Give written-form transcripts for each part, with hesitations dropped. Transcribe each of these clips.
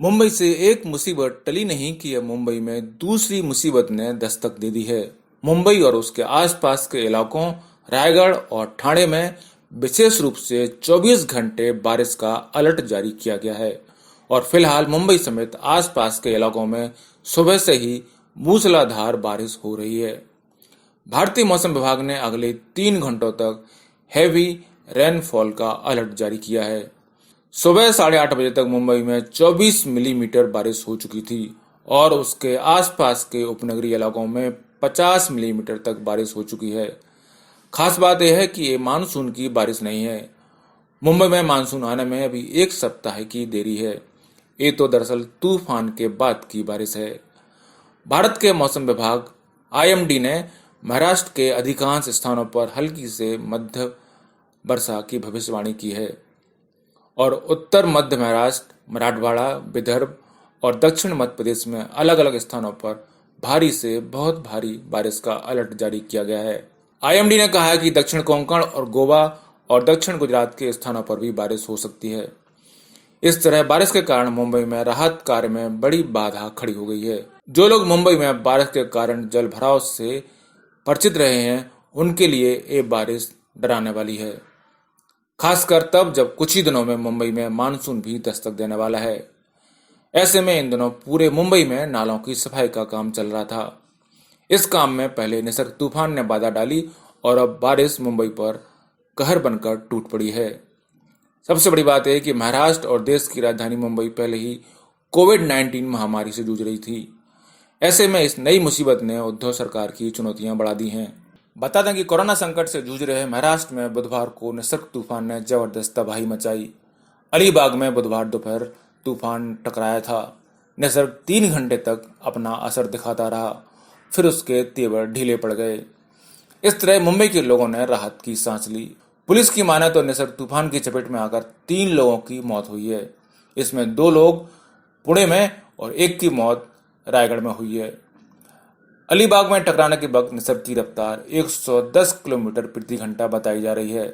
मुंबई से एक मुसीबत टली नहीं कि अब मुंबई में दूसरी मुसीबत ने दस्तक दे दी है। मुंबई और उसके आसपास के इलाकों रायगढ़ और ठाणे में विशेष रूप से 24 घंटे बारिश का अलर्ट जारी किया गया है और फिलहाल मुंबई समेत आसपास के इलाकों में सुबह से ही मूसलाधार बारिश हो रही है। भारतीय मौसम विभाग ने अगले 3 घंटों तक हैवी रेनफॉल का अलर्ट जारी किया है। सुबह 8:30 बजे तक मुंबई में 24 मिलीमीटर बारिश हो चुकी थी और उसके आसपास के उपनगरीय इलाकों में 50 मिलीमीटर तक बारिश हो चुकी है। खास बात यह है कि ये मानसून की बारिश नहीं है। मुंबई में मानसून आने में अभी एक सप्ताह की देरी है। ये तो दरअसल तूफान के बाद की बारिश है। भारत के मौसम विभाग आईएमडी ने महाराष्ट्र के अधिकांश स्थानों पर हल्की से मध्य वर्षा की भविष्यवाणी की है और उत्तर मध्य महाराष्ट्र, मराठवाड़ा, विदर्भ और दक्षिण मध्य प्रदेश में अलग अलग स्थानों पर भारी से बहुत भारी बारिश का अलर्ट जारी किया गया है। आईएमडी ने कहा है कि दक्षिण कोंकण और गोवा और दक्षिण गुजरात के स्थानों पर भी बारिश हो सकती है। इस तरह बारिश के कारण मुंबई में राहत कार्य में बड़ी बाधा खड़ी हो गई है। जो लोग मुंबई में बारिश के कारण जल भराव से परिचित रहे हैं, उनके लिए ये बारिश डराने वाली है, खासकर तब जब कुछ ही दिनों में मुंबई में मानसून भी दस्तक देने वाला है। ऐसे में इन दिनों पूरे मुंबई में नालों की सफाई का काम चल रहा था। इस काम में पहले निसर्ग तूफान ने बाधा डाली और अब बारिश मुंबई पर कहर बनकर टूट पड़ी है। सबसे बड़ी बात यह कि महाराष्ट्र और देश की राजधानी मुंबई पहले ही कोविड-19 महामारी से जूझ रही थी। ऐसे में इस नई मुसीबत ने उद्धव सरकार की चुनौतियां बढ़ा दी हैं। बता दें कि कोरोना संकट से जूझ रहे महाराष्ट्र में बुधवार को निसर्ग तूफान ने जबरदस्त तबाही मचाई। अलीबाग में बुधवार दोपहर तूफान टकराया था। निसर्ग 3 घंटे तक अपना असर दिखाता रहा, फिर उसके तेवर ढीले पड़ गए। इस तरह मुंबई के लोगों ने राहत की सांस ली। पुलिस की माने तो निसर्ग तूफान की चपेट में आकर 3 लोगों की मौत हुई है। इसमें 2 लोग पुणे में और 1 की मौत रायगढ़ में हुई है। अलीबाग में टकराने के वक्त निसर्ग की रफ्तार 110 किलोमीटर प्रति घंटा बताई जा रही है,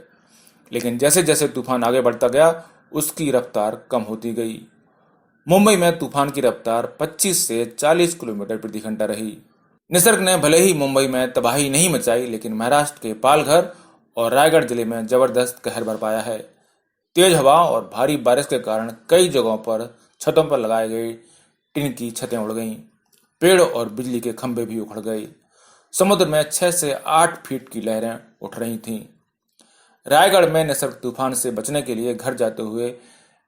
लेकिन जैसे जैसे तूफान आगे बढ़ता गया उसकी रफ्तार कम होती गई। मुंबई में तूफान की रफ्तार 25 से 40 किलोमीटर प्रति घंटा रही। निसर्ग ने भले ही मुंबई में तबाही नहीं मचाई, लेकिन महाराष्ट्र के पालघर और रायगढ़ जिले में जबरदस्त कहर बरपाया है। तेज हवा और भारी बारिश के कारण कई जगहों पर छतों पर लगाए गए टिन की छतें उड़ गईं। पेड़ और बिजली के खंभे भी उखड़ गए। समुद्र में 6 से 8 फीट की लहरें उठ रही थीं। रायगढ़ में निसर्ग तूफान से बचने के लिए घर जाते हुए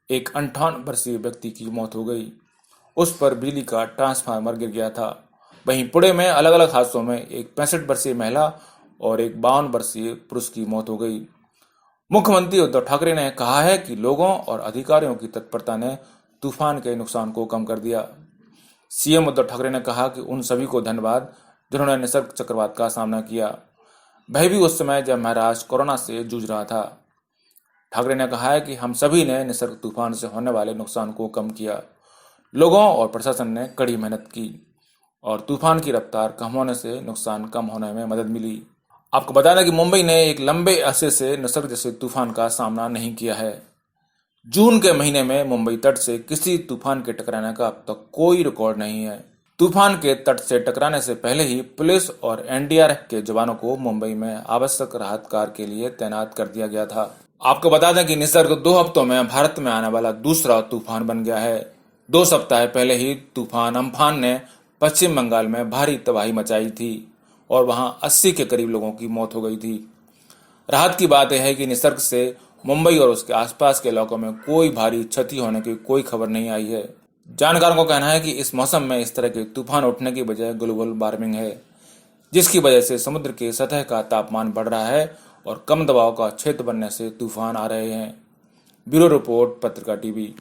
एक 58 वर्षीय व्यक्ति की मौत हो गई। उस पर बिजली का ट्रांसफार्मर गिर गया था। वहीं पुणे में अलग अलग हादसों में एक 65 वर्षीय महिला और एक 52 वर्षीय पुरुष की मौत हो गई। मुख्यमंत्री उद्धव ठाकरे ने कहा है कि लोगों और अधिकारियों की तत्परता ने तूफान के नुकसान को कम कर दिया। सीएम उद्धव ठाकरे ने कहा कि उन सभी को धन्यवाद जिन्होंने निसर्ग चक्रवात का सामना किया, वह भी उस समय जब महाराष्ट्र कोरोना से जूझ रहा था। ठाकरे ने कहा है कि हम सभी ने निसर्ग तूफान से होने वाले नुकसान को कम किया। लोगों और प्रशासन ने कड़ी मेहनत की और तूफान की रफ्तार कम होने से नुकसान कम होने में मदद मिली। आपको बता दें कि मुंबई ने एक लंबे अरसे से निसर्ग जैसे तूफान का सामना नहीं किया है। जून के महीने में मुंबई तट से किसी तूफान के टकराने का अब तक कोई रिकॉर्ड नहीं है। तूफान के तट से टकराने से पहले ही पुलिस और एनडीआरएफ के जवानों को मुंबई में आवश्यक राहत कार्य के लिए तैनात कर दिया गया था। आपको बता दें कि निसर्ग 2 हफ्तों में भारत में आने वाला दूसरा तूफान बन गया है। 2 सप्ताह पहले ही तूफान अम्फान ने पश्चिम बंगाल में भारी तबाही मचाई थी और वहां 80 के करीब लोगों की मौत हो गई थी। राहत की बात यह है कि निसर्ग से मुंबई और उसके आसपास के इलाकों में कोई भारी क्षति होने की कोई खबर नहीं आई है। जानकारों का कहना है कि इस मौसम में इस तरह के तूफान उठने की वजह ग्लोबल वार्मिंग है, जिसकी वजह से समुद्र के सतह का तापमान बढ़ रहा है और कम दबाव का क्षेत्र बनने से तूफान आ रहे हैं। ब्यूरो रिपोर्ट, पत्रिका टीवी।